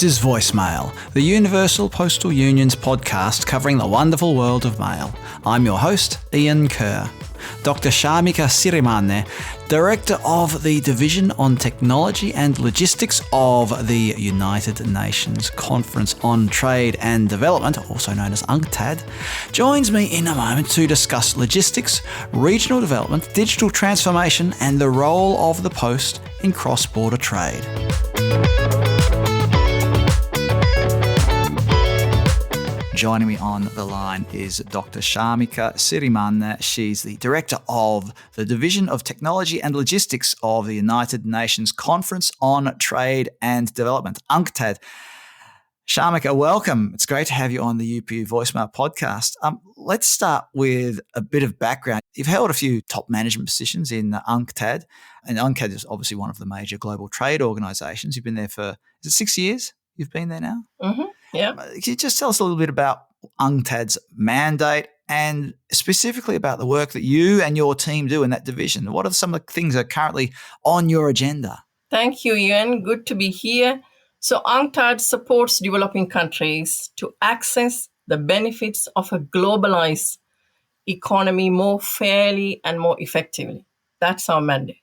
This is Voicemail, the Universal Postal Union's podcast covering the wonderful world of mail. I'm your host, Ian Kerr. Dr. Shamika Sirimanne, Director of the Division on Technology and Logistics of the United Nations Conference on Trade and Development, also known as UNCTAD, joins me in a moment to discuss logistics, regional development, digital transformation, and the role of the post in cross-border trade. Joining me on the line is Dr. Shamika Sirimanne. She's the Director of the Division of Technology and Logistics of the United Nations Conference on Trade and Development, UNCTAD. Shamika, welcome. It's great to have you on the UPU Voicemail podcast. Let's start with a bit of background. You've held a few top management positions in UNCTAD, and UNCTAD is obviously one of the major global trade organisations. You've been there for, is it 6 years you've been there now? Mm-hmm. Yeah. Can you just tell us a little bit about UNCTAD's mandate and specifically about the work that you and your team do in that division? What are some of the things that are currently on your agenda? Thank you, Ian. Good to be here. So UNCTAD supports developing countries to access the benefits of a globalized economy more fairly and more effectively. That's our mandate.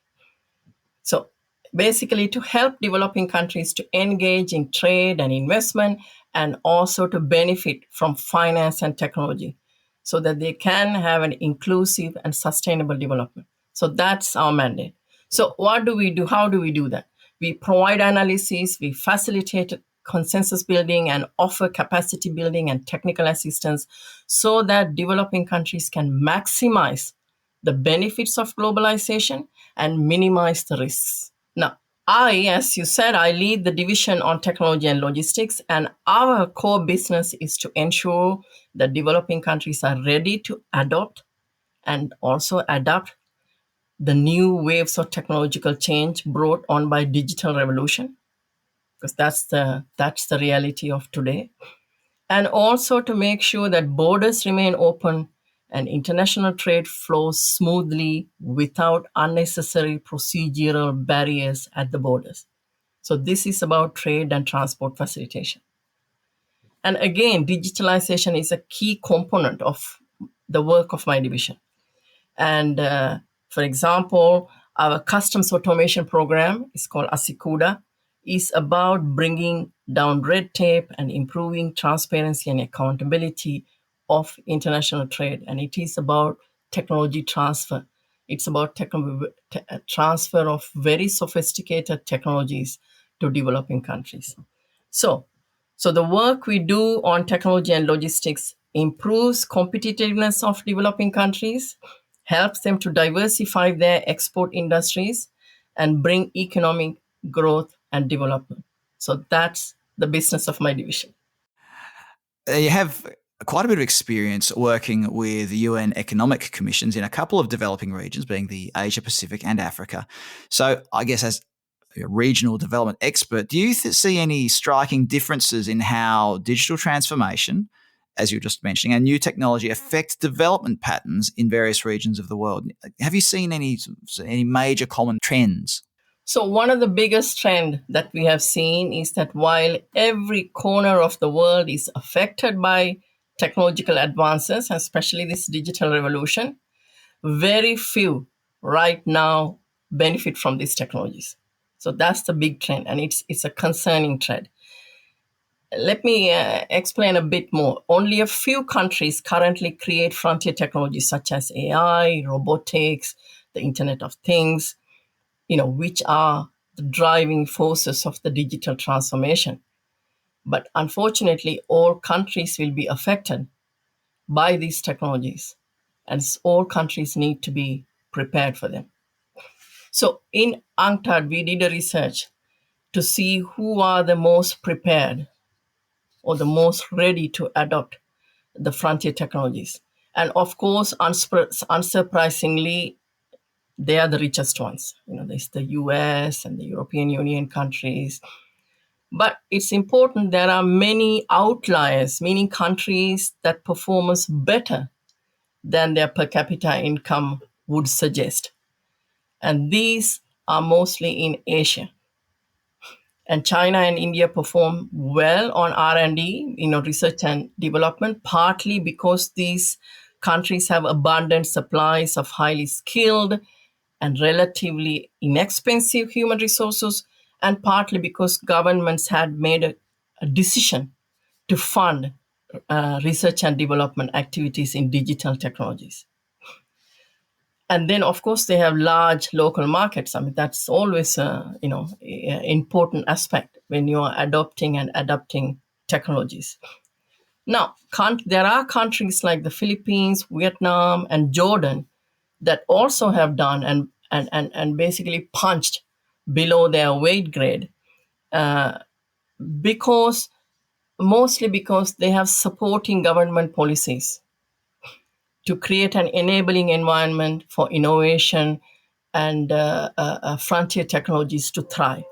So basically to help developing countries to engage in trade and investment and also to benefit from finance and technology so that they can have an inclusive and sustainable development. So that's our mandate. So what do we do? How do we do that? We provide analysis, we facilitate consensus building and offer capacity building and technical assistance so that developing countries can maximize the benefits of globalization and minimize the risks. Now, as you said, I lead the division on technology and logistics, and our core business is to ensure that developing countries are ready to adopt and also adapt the new waves of technological change brought on by digital revolution, because that's the reality of today. And also to make sure that borders remain open and international trade flows smoothly without unnecessary procedural barriers at the borders. So this is about trade and transport facilitation. And again, digitalization is a key component of the work of my division. And for example, our customs automation program is called ASYCUDA, is about bringing down red tape and improving transparency and accountability of international trade. And it is about technology transfer. It's about transfer of very sophisticated technologies to developing countries. So the work we do on technology and logistics improves competitiveness of developing countries, helps them to diversify their export industries, and bring economic growth and development. So that's the business of my division. You have quite a bit of experience working with UN economic commissions in a couple of developing regions, being the Asia Pacific and Africa. So I guess as a regional development expert, do you see any striking differences in how digital transformation, as you were just mentioning, and new technology affect development patterns in various regions of the world? Have you seen any major common trends? So one of the biggest trends that we have seen is that while every corner of the world is affected by technological advances, especially this digital revolution, very few right now benefit from these technologies. So that's the big trend, and it's a concerning trend. Let me explain a bit more. Only a few countries currently create frontier technologies such as AI, robotics, the Internet of Things, which are the driving forces of the digital transformation. But unfortunately, all countries will be affected by these technologies, and all countries need to be prepared for them. So in UNCTAD, we did a research to see who are the most prepared or the most ready to adopt the frontier technologies. And of course, unsurprisingly, they are the richest ones. There's the US and the European Union countries. But it's important there are many outliers, meaning countries that perform better than their per capita income would suggest. And these are mostly in Asia. And China and India perform well on R&D, research and development, partly because these countries have abundant supplies of highly skilled and relatively inexpensive human resources, and partly because governments had made a decision to fund research and development activities in digital technologies. And then, of course, they have large local markets. I mean, that's always important aspect when you are adopting and adapting technologies. Now, there are countries like the Philippines, Vietnam, and Jordan that also have done and basically punched below their weight grade, because mostly because they have supporting government policies to create an enabling environment for innovation and frontier technologies to thrive.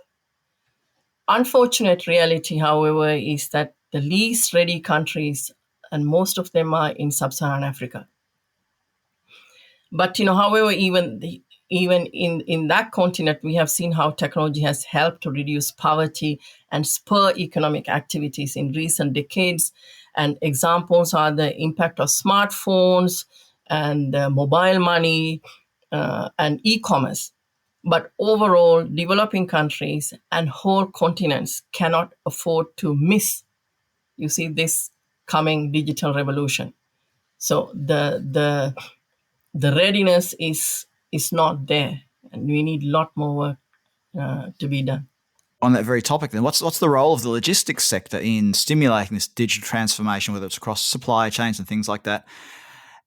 Unfortunate reality, however, is that the least ready countries, and most of them are in sub-Saharan Africa. But however, even in that continent, we have seen how technology has helped to reduce poverty and spur economic activities in recent decades. And examples are the impact of smartphones and mobile money and e-commerce. But overall, developing countries and whole continents cannot afford to miss, this coming digital revolution. So the readiness is not there, and we need a lot more work to be done. On that very topic, then, what's the role of the logistics sector in stimulating this digital transformation, whether it's across supply chains and things like that?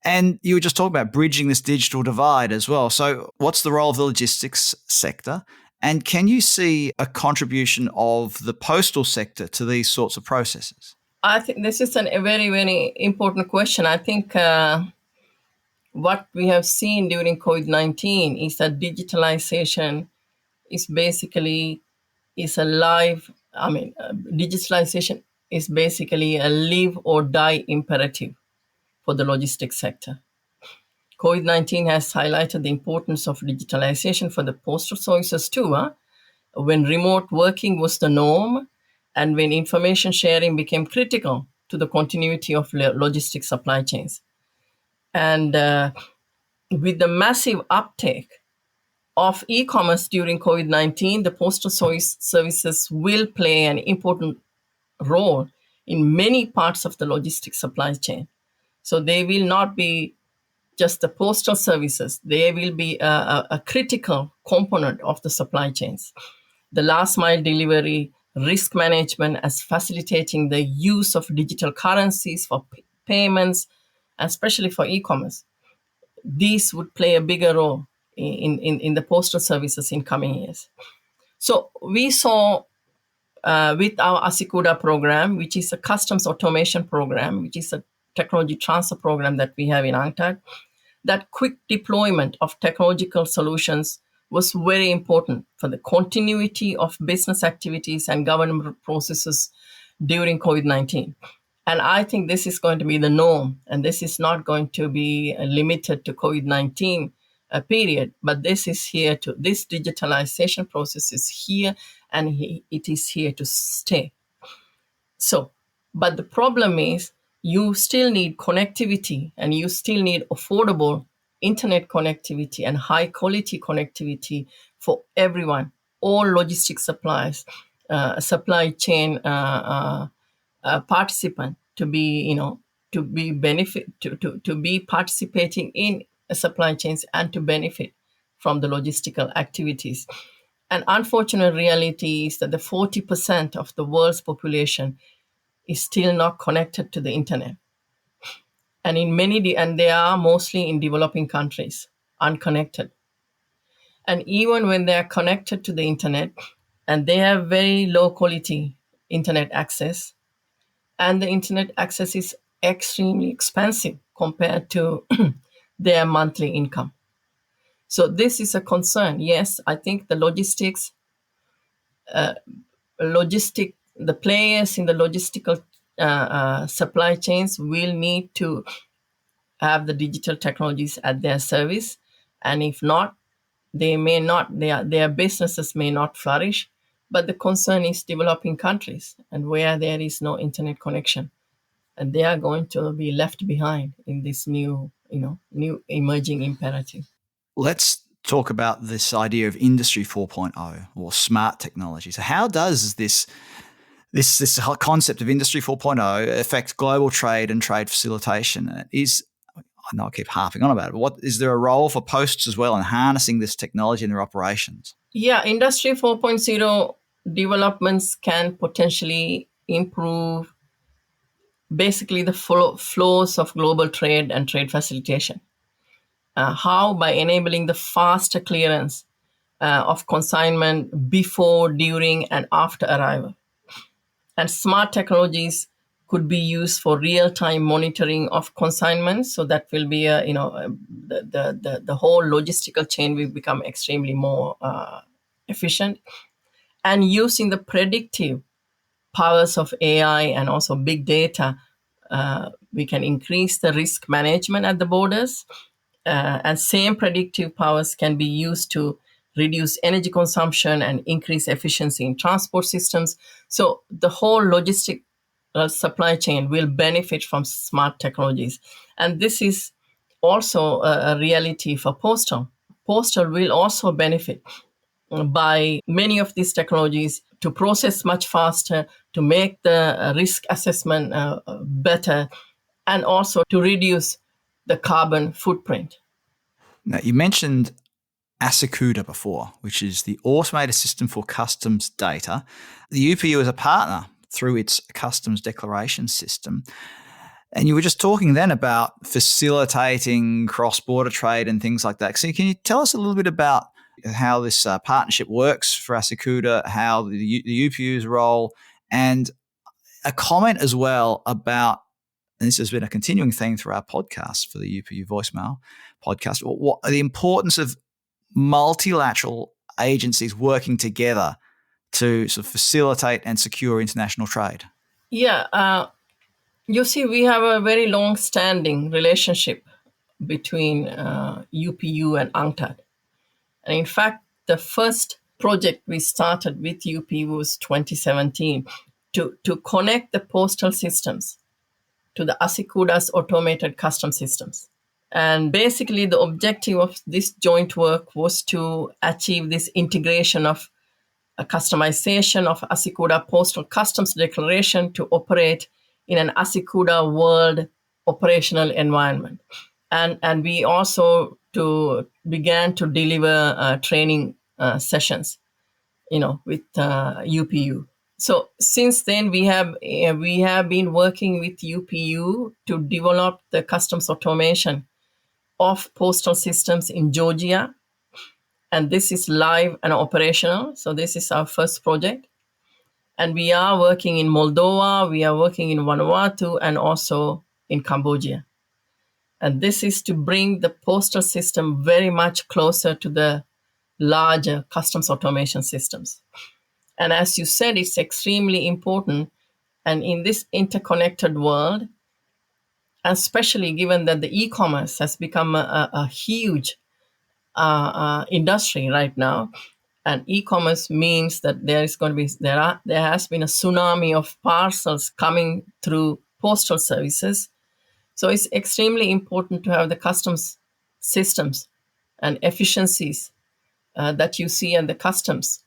And you were just talking about bridging this digital divide as well. So what's the role of the logistics sector? And can you see a contribution of the postal sector to these sorts of processes? I think this is a very, very important question. I think what we have seen during COVID-19 is that digitalization is basically digitalization is basically a live or die imperative for the logistics sector. COVID-19 has highlighted the importance of digitalization for the postal services too. When remote working was the norm and when information sharing became critical to the continuity of logistics supply chains. And with the massive uptake of e-commerce during COVID-19, the postal services will play an important role in many parts of the logistics supply chain. So they will not be just the postal services. They will be a critical component of the supply chains. The last mile delivery, risk management, as facilitating the use of digital currencies for payments, especially for e-commerce. These would play a bigger role in the postal services in coming years. So we saw with our ASYCUDA program, which is a customs automation program, which is a technology transfer program that we have in UNCTAD, that quick deployment of technological solutions was very important for the continuity of business activities and government processes during COVID-19. And I think this is going to be the norm, and this is not going to be limited to COVID-19 period, but this digitalization process is here, and it is here to stay. So, but the problem is you still need connectivity, and you still need affordable internet connectivity and high quality connectivity for everyone, all logistics suppliers, supply chain participant to be, to be participating in supply chains and to benefit from the logistical activities. An unfortunate reality is that the 40% of the world's population is still not connected to the internet. And and they are mostly in developing countries, unconnected. And even when they are connected to the internet and they have very low quality internet access, and the internet access is extremely expensive compared to their monthly income. So this is a concern. Yes, I think the the players in the logistical supply chains will need to have the digital technologies at their service, and if not, their businesses may not flourish But the concern is developing countries and where there is no internet connection. And they are going to be left behind in this new emerging imperative. Let's talk about this idea of Industry 4.0 or smart technology. So how does this concept of Industry 4.0 affect global trade and trade facilitation? I know I keep harping on about it, but is there a role for posts as well in harnessing this technology in their operations? Yeah, Industry 4.0 developments can potentially improve basically the flows of global trade and trade facilitation. How? By enabling the faster clearance of consignment before, during, and after arrival. And smart technologies could be used for real-time monitoring of consignments. So that will be the whole logistical chain will become extremely more efficient. And using the predictive powers of AI and also big data, we can increase the risk management at the borders. And same predictive powers can be used to reduce energy consumption and increase efficiency in transport systems. So the whole logistic supply chain will benefit from smart technologies. And this is also a reality for Postal. Postal will also benefit by many of these technologies to process much faster, to make the risk assessment better, and also to reduce the carbon footprint. Now, you mentioned ASYCUDA before, which is the Automated System for Customs Data. The UPU is a partner through its customs declaration system. And you were just talking then about facilitating cross-border trade and things like that. So can you tell us a little bit about how this partnership works for ASYCUDA, how the UPU's role, and a comment as well about, and this has been a continuing theme through our podcast for the UPU voicemail podcast, what the importance of multilateral agencies working together to sort of facilitate and secure international trade? Yeah, you see, we have a very long-standing relationship between UPU and UNCTAD. And in fact, the first project we started with UPU was 2017 to connect the postal systems to the ASYCUDA's automated custom systems. And basically, the objective of this joint work was to achieve this integration of a customization of ASYCUDA postal customs declaration to operate in an ASYCUDA world operational environment. And we also began to deliver training sessions, with UPU. So since then, we have been working with UPU to develop the customs automation of postal systems in Georgia, and this is live and operational. So this is our first project, and we are working in Moldova, we are working in Vanuatu, and also in Cambodia. And this is to bring the postal system very much closer to the larger customs automation systems. And as you said, it's extremely important. And in this interconnected world, especially given that the e-commerce has become a huge industry right now, and e-commerce means that there has been a tsunami of parcels coming through postal services. So it's extremely important to have the customs systems and efficiencies that you see at the customs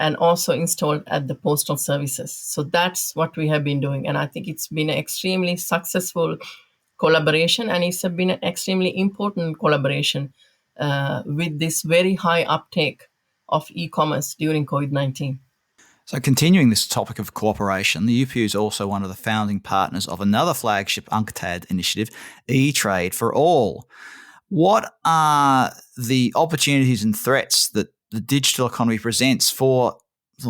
and also installed at the postal services. So that's what we have been doing. And I think it's been an extremely successful collaboration, and it's been an extremely important collaboration with this very high uptake of e-commerce during COVID-19. So continuing this topic of cooperation, the UPU is also one of the founding partners of another flagship UNCTAD initiative, eTrade for All. What are the opportunities and threats that the digital economy presents for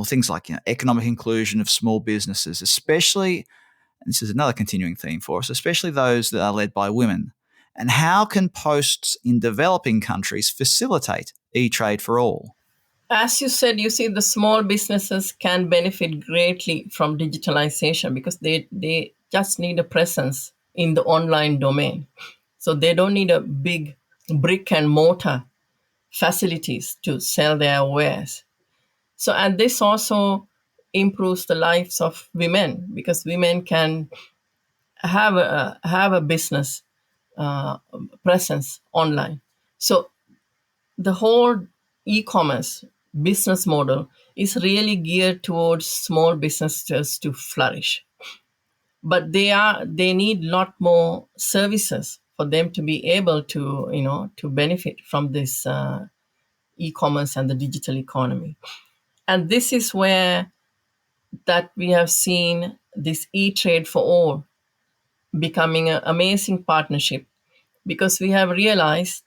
things like economic inclusion of small businesses, especially, and this is another continuing theme for us, especially those that are led by women? And how can posts in developing countries facilitate eTrade for All? As you said, you see, the small businesses can benefit greatly from digitalization because they just need a presence in the online domain. So they don't need a big brick and mortar facilities to sell their wares. So, and this also improves the lives of women, because women can have a business presence online. So the whole e-commerce business model is really geared towards small businesses to flourish. But they need a lot more services for them to be able to, to benefit from this e-commerce and the digital economy. And this is where that we have seen this eTrade for all becoming an amazing partnership, because we have realized,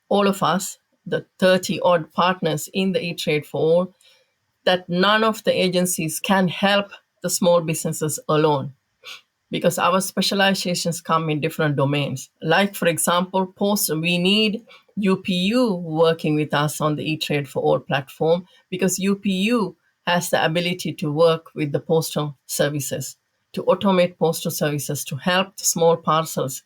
all of us, the 30 odd partners in the eTrade for all, that none of the agencies can help the small businesses alone, because our specializations come in different domains. Like, for example, we need UPU working with us on the eTrade for all platform, because UPU has the ability to work with the postal services, to automate postal services, to help the small parcels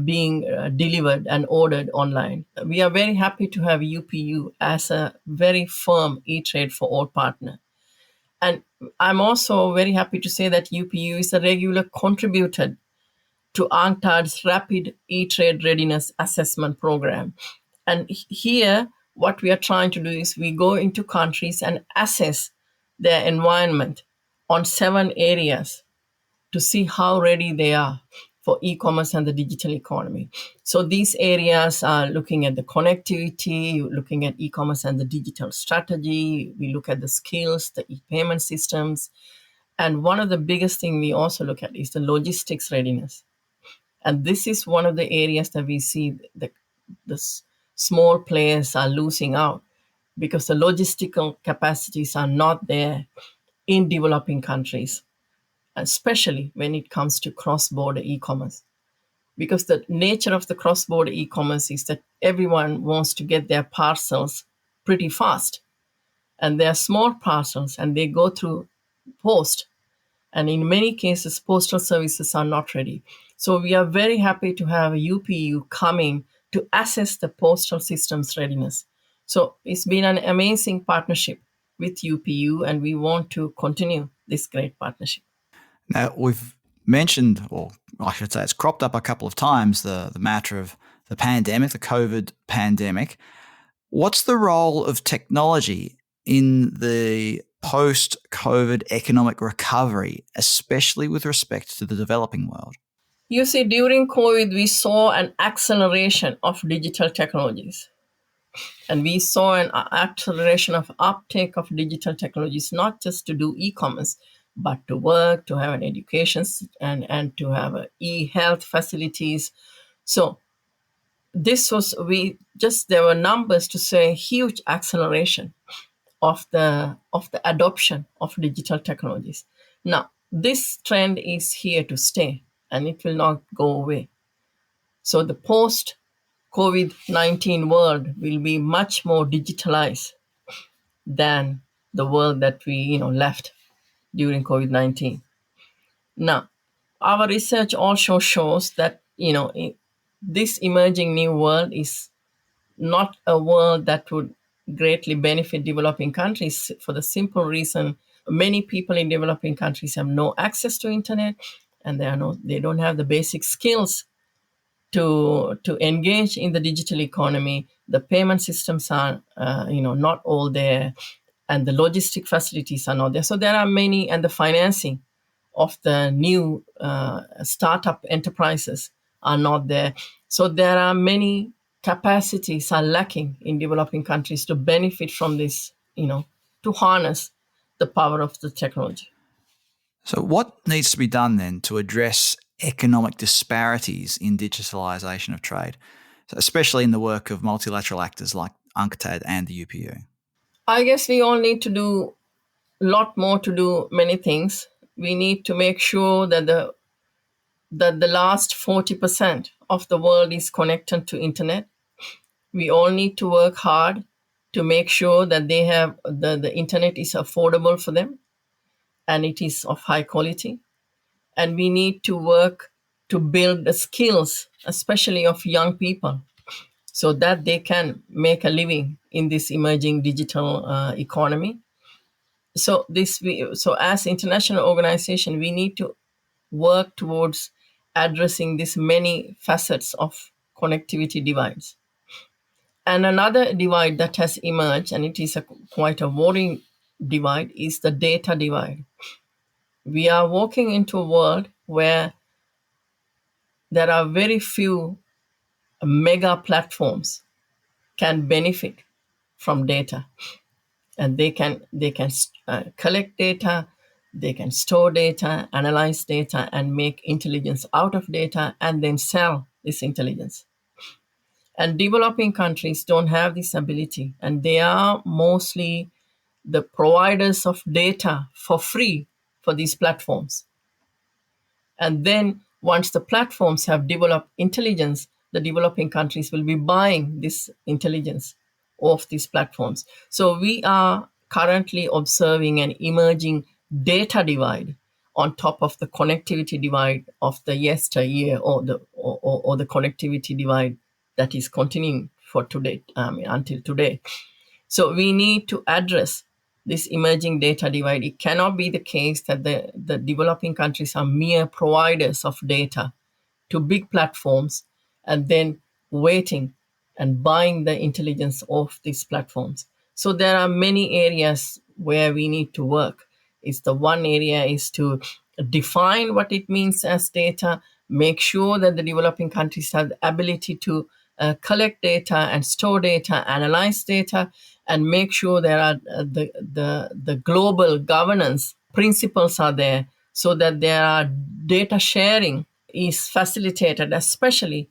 being delivered and ordered online. We are very happy to have UPU as a very firm eTrade for all partner. And I'm also very happy to say that UPU is a regular contributor to UNCTAD's Rapid eTrade Readiness Assessment Program. And here, what we are trying to do is we go into countries and assess their environment on 7 areas to see how ready they are for e-commerce and the digital economy. So these areas are looking at the connectivity, looking at e-commerce and the digital strategy. We look at the skills, the e-payment systems. And one of the biggest thing we also look at is the logistics readiness. And this is one of the areas that we see the small players are losing out, because the logistical capacities are not there in developing countries, especially when it comes to cross-border e-commerce. Because the nature of the cross-border e-commerce is that everyone wants to get their parcels pretty fast. And they're small parcels and they go through post. And in many cases, postal services are not ready. So we are very happy to have UPU coming to assess the postal system's readiness. So it's been an amazing partnership with UPU, and we want to continue this great partnership. Now, we've mentioned, or I should say it's cropped up a couple of times, the matter of the pandemic, the COVID pandemic. What's the role of technology in the post-COVID economic recovery, especially with respect to the developing world? You see, during COVID, we saw an acceleration of digital technologies. And we saw an acceleration of uptake of digital technologies, not just to do e-commerce, but to work, to have an education, and to have e-health facilities. So there were numbers to say huge acceleration of the adoption of digital technologies. Now, this trend is here to stay, and it will not go away. So the post COVID-19 world will be much more digitalized than the world that we left during COVID-19. Now, our research also shows that this emerging new world is not a world that would greatly benefit developing countries, for the simple reason many people in developing countries have no access to internet, and they don't have the basic skills to engage in the digital economy. The payment systems are not all there, and the logistic facilities are not there. So there are many, and the financing of the new startup enterprises are not there. So there are many capacities are lacking in developing countries to benefit from this, to harness the power of the technology. So what needs to be done then to address economic disparities in digitalisation of trade, so especially in the work of multilateral actors like UNCTAD and the UPU? I guess we all need to do a lot more to do many things. We need to make sure that the last 40% of the world is connected to internet. We all need to work hard to make sure that they have the internet is affordable for them and it is of high quality. And we need to work to build the skills, especially of young people, so that they can make a living in this emerging digital economy. So as international organization, we need to work towards addressing these many facets of connectivity divides. And another divide that has emerged, and it is quite a worrying divide, is the data divide. We are walking into a world where there are very few mega platforms can benefit from data, and they can collect data, they can store data, analyze data, and make intelligence out of data, and then sell this intelligence. And developing countries don't have this ability, and they are mostly the providers of data for free for these platforms. And then once the platforms have developed intelligence, the developing countries will be buying this intelligence of these platforms. So we are currently observing an emerging data divide on top of the connectivity divide of the yesteryear, or the connectivity divide that is continuing for today, until today. So we need to address this emerging data divide. It cannot be the case that the developing countries are mere providers of data to big platforms and then waiting and buying the intelligence of these platforms. So there are many areas where we need to work. It's the one area is to define what it means as data, make sure that the developing countries have the ability to collect data and store data, analyze data, and make sure there are the global governance principles are there, so that there are data sharing is facilitated, especially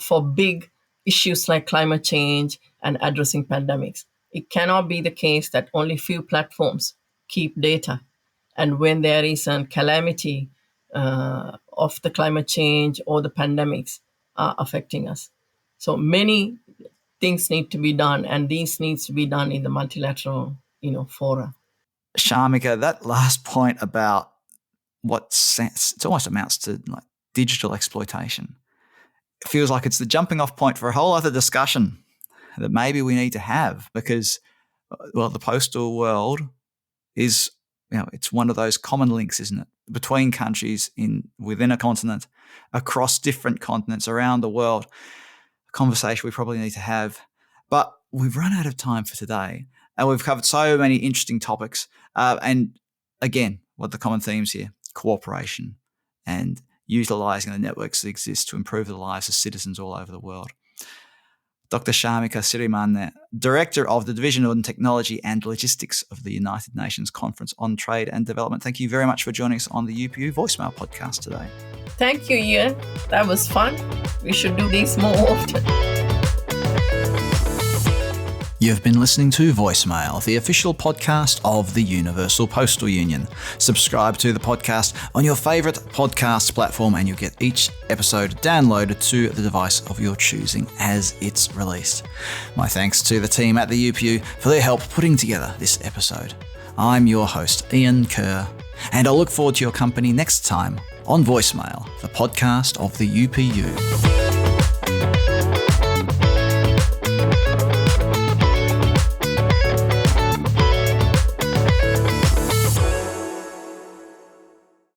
for big issues like climate change and addressing pandemics. It cannot be the case that only few platforms keep data, and when there is a calamity of the climate change or the pandemics are affecting us. So many things need to be done, and these needs to be done in the multilateral, fora. Shamika, that last point about it almost amounts to like digital exploitation. It feels like it's the jumping off point for a whole other discussion that maybe we need to have, because, well, the postal world is, it's one of those common links, isn't it, between countries within a continent, across different continents around the world. A conversation we probably need to have. But we've run out of time for today, and we've covered so many interesting topics. And again, what the common themes here? Cooperation and utilising the networks that exist to improve the lives of citizens all over the world. Dr. Shamika Sirimanne, Director of the Division on Technology and Logistics of the United Nations Conference on Trade and Development. Thank you very much for joining us on the UPU Voicemail podcast today. Thank you, Ian. That was fun. We should do these more often. You've been listening to Voicemail, the official podcast of the Universal Postal Union. Subscribe to the podcast on your favourite podcast platform, and you'll get each episode downloaded to the device of your choosing as it's released. My thanks to the team at the UPU for their help putting together this episode. I'm your host, Ian Kerr, and I'll look forward to your company next time on Voicemail, the podcast of the UPU.